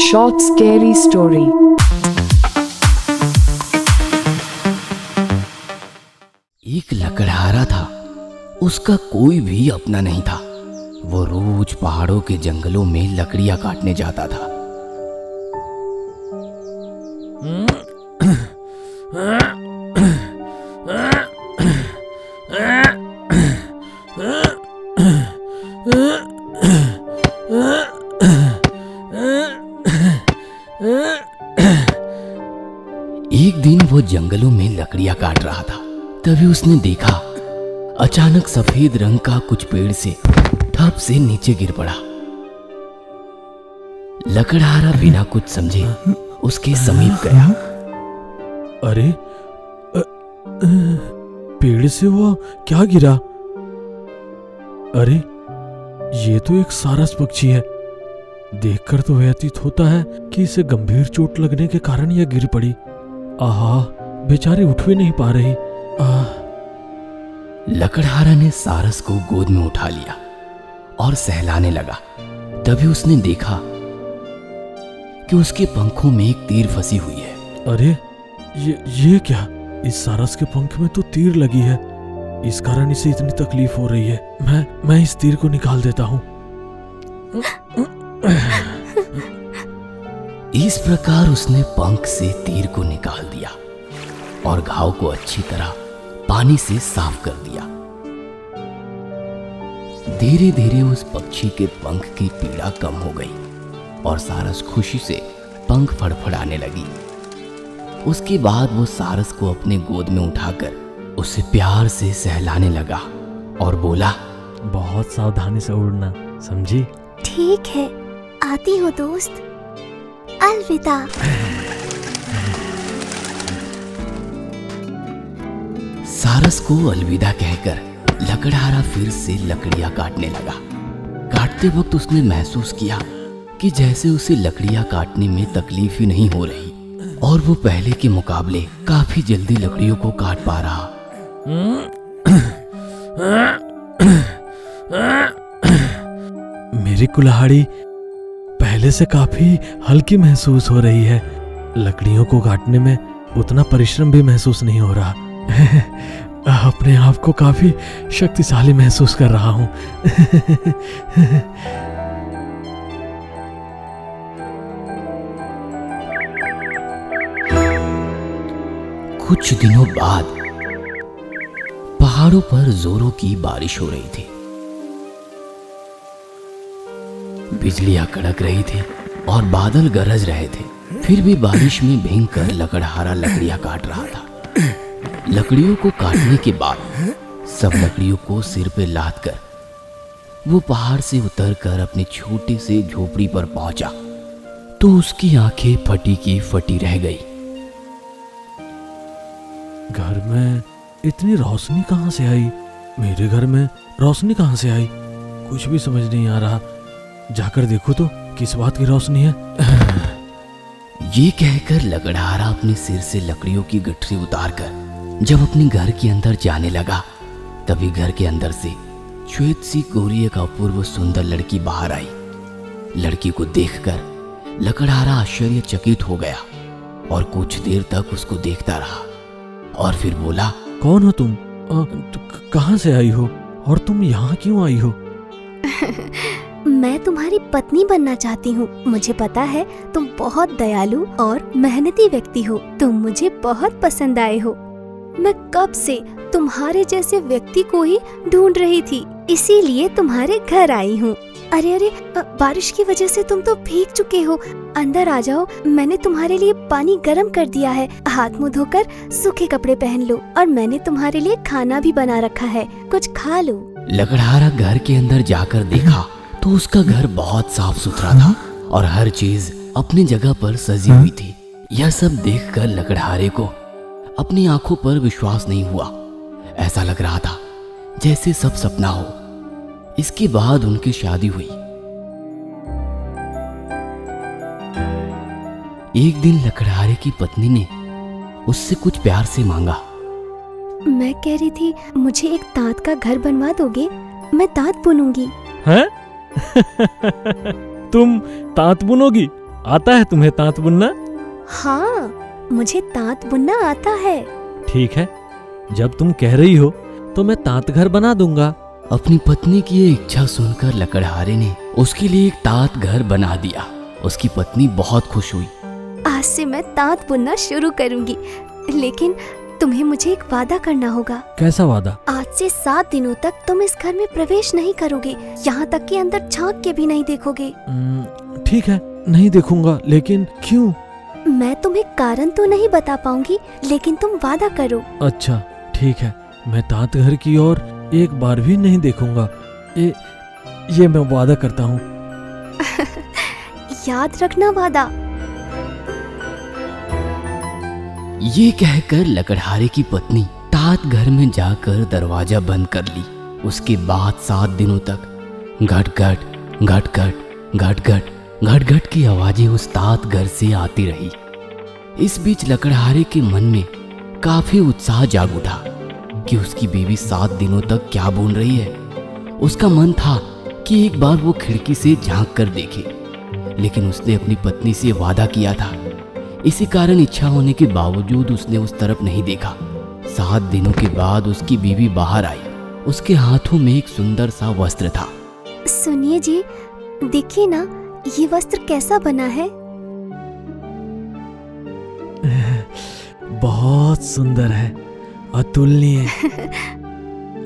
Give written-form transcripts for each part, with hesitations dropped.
short scary story. एक लकड़हारा था। उसका कोई भी अपना नहीं था। वो रोज पहाड़ों के जंगलों में लकड़ियां काटने जाता था। एक दिन वो जंगलों में लकड़ियां काट रहा था। तभी उसने देखा अचानक सफेद रंग का कुछ पेड़ से धप से नीचे गिर पड़ा। लकड़हारा बिना कुछ समझे उसके समीप गया। अरे पेड़ से वो क्या गिरा? अरे ये तो एक सारस पक्षी है। देखकर तो व्यतीत होता है कि इसे गंभीर चोट लगने के कारण यह गिर पड़ी। आहा, बेचारी उठ भी नहीं पा रही। लकड़हारा ने सारस को गोद में उठा लिया और सहलाने लगा। तभी उसने देखा कि उसके पंखों में एक तीर फंसी हुई है। अरे ये क्या? इस सारस के पंख में तो तीर लगी है। इस कारण इसे इतनी तकलीफ हो रही है। मैं इस तीर को निकाल देता हूँ। इस प्रकार उसने पंख से तीर को निकाल दिया और घाव को अच्छी तरह पानी से साफ कर दिया। धीरे धीरे उस पक्षी के पंख की पीड़ा कम हो गई और सारस खुशी से पंख फड़फड़ाने लगी। उसके बाद वो सारस को अपने गोद में उठाकर उसे प्यार से सहलाने लगा और बोला, बहुत सावधानी से उड़ना, समझी? ठीक है, आती हूँ दोस्त, अलविदा। सारस को अलविदा कहकर लकड़हारा फिर से लकड़ियां काटने लगा। काटते वक्त उसने महसूस किया कि जैसे उसे लकड़ियां काटने में तकलीफ ही नहीं हो रही और वो पहले के मुकाबले काफी जल्दी लकड़ियों को काट पा रहा। मेरी कुल्हाड़ी पहले से काफी हल्की महसूस हो रही है। लकड़ियों को काटने में उतना परिश्रम भी महसूस नहीं हो रहा। अपने आप को काफी शक्तिशाली महसूस कर रहा हूं। कुछ दिनों बाद पहाड़ों पर जोरों की बारिश हो रही थी। बिजलियां कड़क रही थी और बादल गरज रहे थे। फिर भी बारिश में भीगकर लकड़हारा लकड़ियां काट रहा था। लकड़ियों को काटने के बाद सब लकड़ियों को सिर पे लाद कर वो पहाड़ से उतरकर अपने छोटे से झोपड़ी पर पहुंचा तो उसकी आंखें फटी की फटी रह गई। घर में इतनी रोशनी कहां से आई? मेरे घर में रोशनी कहां से आई? कुछ भी समझ नहीं आ रहा। जाकर देखो तो किस बात की रोशनी है। ये कहकर लकड़हारा अपने सिर से लकड़ियों की गठरी उतारकर जब अपने घर के अंदर जाने लगा तभी घर के अंदर से श्वेत सी गोरी एक अपूर्व सुंदर लड़की बाहर आई। लड़की को देखकर लकड़हारा आश्चर्यचकित हो गया और कुछ देर तक उसको देखता रहा और फिर बोला, कौन हो तुम? कहां से आई हो और तुम यहाँ क्यों आई हो? मैं तुम्हारी पत्नी बनना चाहती हूँ। मुझे पता है तुम बहुत दयालु और मेहनती व्यक्ति हो। तुम मुझे बहुत पसंद आए हो। मैं कब से तुम्हारे जैसे व्यक्ति को ही ढूंढ रही थी, इसीलिए तुम्हारे घर आई हूँ। अरे बारिश की वजह से तुम तो भीग चुके हो। अंदर आ जाओ, मैंने तुम्हारे लिए पानी गर्म कर दिया है। हाथ मुंह धोकर सूखे कपड़े पहन लो और मैंने तुम्हारे लिए खाना भी बना रखा है, कुछ खा लो। लकड़हारा घर के अंदर जाकर देखा तो उसका घर बहुत साफ सुथरा था और हर चीज अपनी जगह पर सजी हुई थी। यह सब देखकर लकड़हारे को अपनी आंखों पर विश्वास नहीं हुआ। ऐसा लग रहा था जैसे सब सपना हो। इसके बाद उनकी शादी हुई। एक दिन लकड़हारे की पत्नी ने उससे कुछ प्यार से मांगा। मैं कह रही थी मुझे एक ताँत का घर बनवा दोगे? मैं ताँत बुनूंगी। हैं? तुम ताँत बुनोगी? आता है तुम्हें तांत बुनना? हाँ, मुझे तांत बुनना आता है। ठीक है, जब तुम कह रही हो तो मैं तांत घर बना दूंगा। अपनी पत्नी की ये इच्छा सुनकर लकड़हारे ने उसके लिए एक तात घर बना दिया। उसकी पत्नी बहुत खुश हुई। आज से मैं तांत बुनना शुरू करूंगी, लेकिन तुम्हें मुझे एक वादा करना होगा। कैसा वादा? आज से 7 दिनों तक तुम इस घर में प्रवेश नहीं करोगे, यहाँ तक कि अंदर झांक के भी नहीं देखोगे। ठीक है, नहीं देखूंगा, लेकिन क्यों? मैं तुम्हें कारण तो नहीं बता पाऊंगी, लेकिन तुम वादा करो। अच्छा ठीक है, मैं तांत घर की ओर एक बार भी नहीं देखूंगा। ये मैं वादा करता हूँ। याद रखना वादा। ये कहकर लकड़हारे की पत्नी तात घर में जाकर दरवाजा बंद कर ली। उसके बाद 7 दिनों तक घट घट घट घट घट घट घट घट की आवाजें उस तात घर से आती रही। इस बीच लकड़हारे के मन में काफी उत्साह जाग उठा कि उसकी बीवी 7 दिनों तक क्या बुन रही है। उसका मन था कि एक बार वो खिड़की से झांक कर देखे, लेकिन उसने अपनी पत्नी से वादा किया था। इसी कारण इच्छा होने के बावजूद उसने उस तरफ नहीं देखा। 7 दिनों के बाद उसकी बीवी बाहर आई। उसके हाथों में एक सुंदर सा वस्त्र था। सुनिए जी, देखिए ना, ये वस्त्र कैसा बना है। बहुत सुंदर है, अतुलनीय।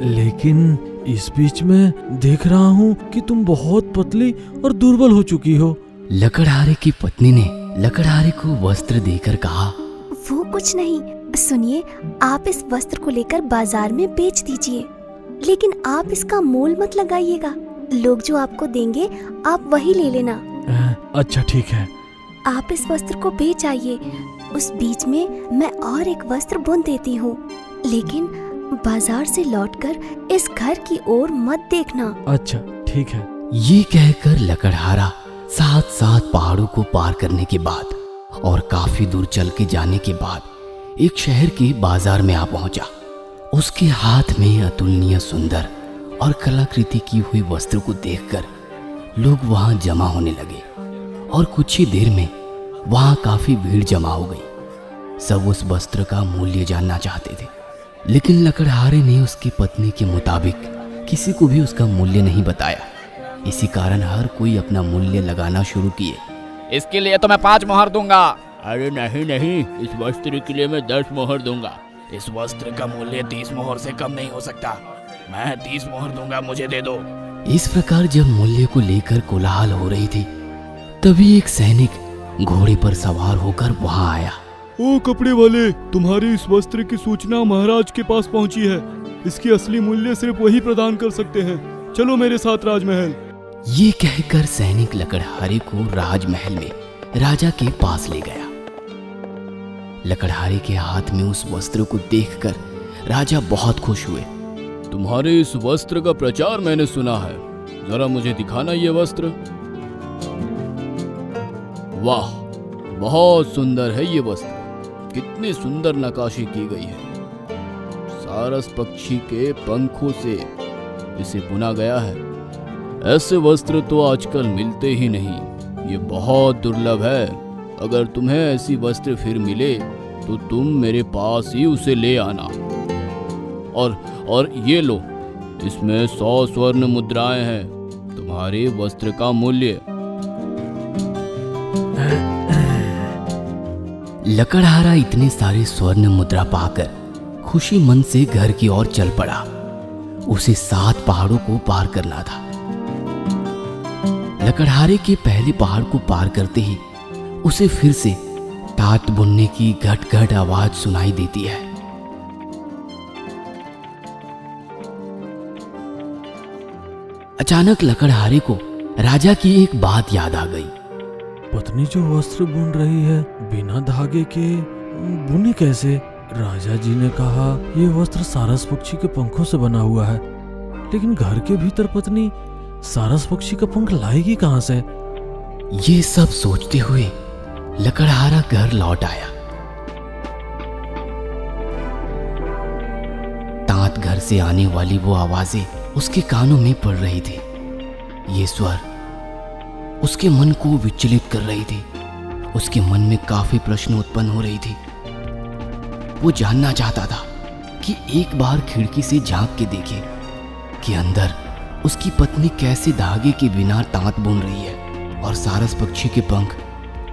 लेकिन इस बीच में देख रहा हूँ कि तुम बहुत पतली और दुर्बल हो चुकी हो। लकड़हारे की पत्नी ने लकड़हारे को वस्त्र देकर कहा, वो कुछ नहीं, सुनिए, आप इस वस्त्र को लेकर बाजार में बेच दीजिए, लेकिन आप इसका मोल मत लगाइएगा। लोग जो आपको देंगे आप वही ले लेना। अच्छा ठीक है। आप इस वस्त्र को बेच आइए, उस बीच में मैं और एक वस्त्र बुन देती हूँ, लेकिन बाजार से लौटकर इस घर की ओर मत देखना। अच्छा ठीक है। ये कहकर लकड़हारा 7 पहाड़ों को पार करने के बाद और काफी दूर चल के जाने के बाद एक शहर के बाजार में आ पहुंचा। उसके हाथ में अतुलनीय सुंदर और कलाकृति की हुई वस्त्र को देखकर लोग वहां जमा होने लगे और कुछ ही देर में वहां काफी भीड़ जमा हो गई। सब उस वस्त्र का मूल्य जानना चाहते थे, लेकिन लकड़हारे ने उसकी पत्नी के मुताबिक किसी को भी उसका मूल्य नहीं बताया। इसी कारण हर कोई अपना मूल्य लगाना शुरू किए। इसके लिए तो मैं 5 मोहर दूंगा। अरे नहीं नहीं, इस वस्त्र के लिए मैं 10 मोहर दूंगा। इस वस्त्र का मूल्य 30 मोहर से कम नहीं हो सकता। मैं 30 मोहर दूंगा, मुझे दे दो। इस प्रकार जब मूल्य को लेकर कोलाहल हो रही थी, तभी एक सैनिक घोड़े पर सवार होकर वहां आया। ओ कपड़े वाले, तुम्हारी इस वस्त्र की सूचना महाराज के पास पहुंची है। इसकी असली मूल्य सिर्फ वही प्रदान कर सकते हैं। चलो मेरे साथ राजमहल। ये कहकर सैनिक लकड़हारे को राजमहल में राजा के पास ले गया। लकड़हारे के हाथ में उस वस्त्र को देखकर राजा बहुत खुश हुए। तुम्हारे इस वस्त्र का प्रचार मैंने सुना है, जरा मुझे दिखाना ये वस्त्र। वाह, बहुत सुंदर है ये वस्त्र। कितनी सुंदर नक्काशी की गई है। सारस पक्षी के पंखों से इसे बुना गया है। ऐसे वस्त्र तो आजकल मिलते ही नहीं। ये बहुत दुर्लभ है। अगर तुम्हें ऐसी वस्त्र फिर मिले तो तुम मेरे पास ही उसे ले आना। और ये लो, इसमें 100 स्वर्ण मुद्राएं हैं, तुम्हारे वस्त्र का मूल्य। लकड़हारा इतने सारे स्वर्ण मुद्रा पाकर खुशी मन से घर की ओर चल पड़ा। उसे 7 पहाड़ों को पार करना था। लकड़हारे के पहले पहाड़ को पार करते ही उसे फिर से तात बुनने की घट घट आवाज सुनाई देती है। अचानक लकड़हारे को राजा की एक बात याद आ गई। पत्नी जो वस्त्र बुन रही है, बिना धागे के बुने कैसे? राजा जी ने कहा ये वस्त्र सारस पक्षी के पंखों से बना हुआ है, लेकिन घर के भीतर पत्नी सारस पक्षी का पंख लाएगी कहां से? ये सब सोचते हुए लकड़हारा घर लौट आया। तात घर से आने वाली वो आवाजें उसके कानों में पड़ रही थी। ये स्वर उसके मन को विचलित कर रही थी। उसके मन में काफी प्रश्न उत्पन्न हो रही थी। वो जानना चाहता था कि एक बार खिड़की से झांक के देखे कि अंदर उसकी पत्नी कैसे धागे के बिना तांत बुन रही है और सारस पक्षी के पंख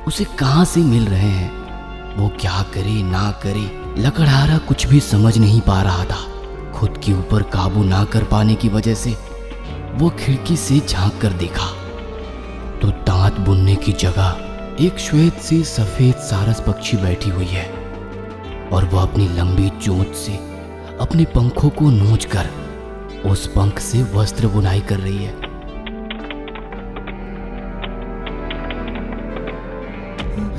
उसे कहां से मिल रहे हैं। वो क्या करे ना करे, लकड़हारा कुछ भी समझ नहीं पा रहा था। खुद के ऊपर काबू ना कर पाने की वजह से वो खिड़की से झांक कर देखा तो तांत बुनने की जगह एक श्वेत सी सफेद सारस पक्षी बैठी हुई है और वह अपनी लंबी चोंच से अपने पंखों को नोचकर उस पंख से वस्त्र बुनाई कर रही है।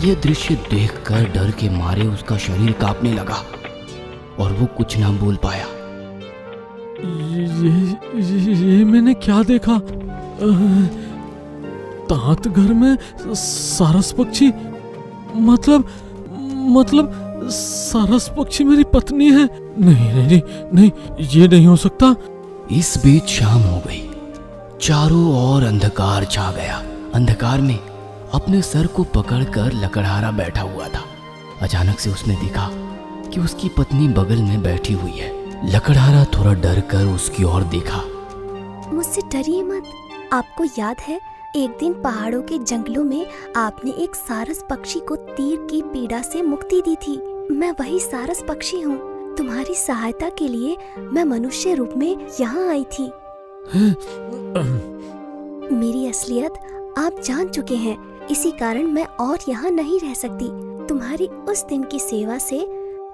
यह दृश्य देखकर डर के मारे उसका शरीर कांपने लगा और वो कुछ ना बोल पाया। ये मैंने क्या देखा? तात घर में सारस पक्षी, मतलब सारस पक्षी मेरी पत्नी है। नहीं, ये नहीं हो सकता। इस बीच शाम हो गई। चारों ओर अंधकार छा गया। अंधकार में अपने सर को पकड़कर लकड़हारा बैठा हुआ था। अचानक से उसने देखा कि उसकी पत्नी बगल में बैठी हुई है। लकड़हारा थोड़ा डर कर उसकी ओर देखा। मुझसे डरिए मत। आपको याद है एक दिन पहाड़ों के जंगलों में आपने एक सारस पक्षी को तीर की पीड़ा से मुक्ति दी थी। मैं वही सारस पक्षी हूँ। तुम्हारी सहायता के लिए मैं मनुष्य रूप में यहाँ आई थी। मेरी असलियत आप जान चुके हैं, इसी कारण मैं और यहाँ नहीं रह सकती। तुम्हारी उस दिन की सेवा से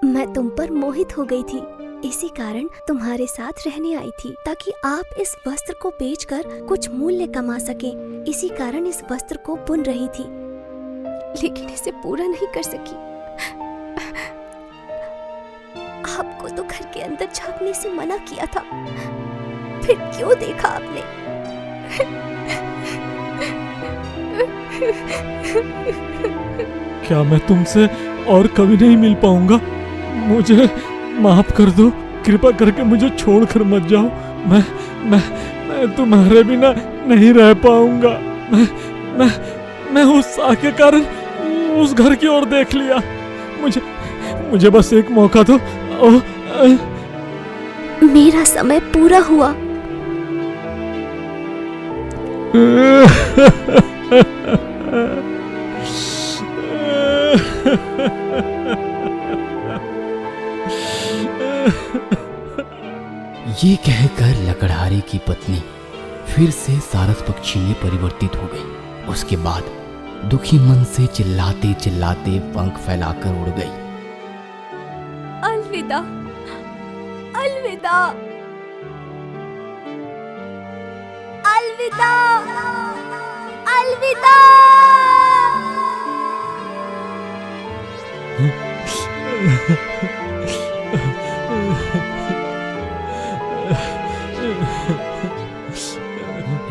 मैं तुम पर मोहित हो गई थी। इसी कारण तुम्हारे साथ रहने आई थी ताकि आप इस वस्त्र को बेचकर कुछ मूल्य कमा सकें। इसी कारण इस वस्त्र को बुन रही थी, लेकिन इसे पूरा नहीं कर सकी। आपको तो घर के अंदर झांकने से मना किया था, फिर क्यों देखा आपने? क्या मैं तुमसे और कभी नहीं मिल पाऊंगा? मुझे माफ कर दो। कृपा करके मुझे छोड़कर मत जाओ। मैं तुम्हारे बिना नहीं रह पाऊंगा। मैं उस आग के कारण उस घर की ओर देख लिया। मुझे बस एक मौका दो। मेरा समय पूरा हुआ। ये कहकर लकड़हारे की पत्नी फिर से सारस पक्षी में परिवर्तित हो गई। उसके बाद दुखी मन से चिल्लाते चिल्लाते पंख फैलाकर उड़ गई। अलविदा, अलविदा, अलविदा, अलविदा।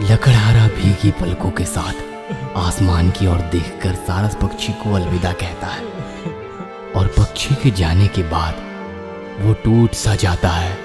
लकड़हारा भीगी पलकों के साथ आसमान की ओर देखकर सारस पक्षी को अलविदा कहता है और पक्षी के जाने के बाद वो टूट सा जाता है।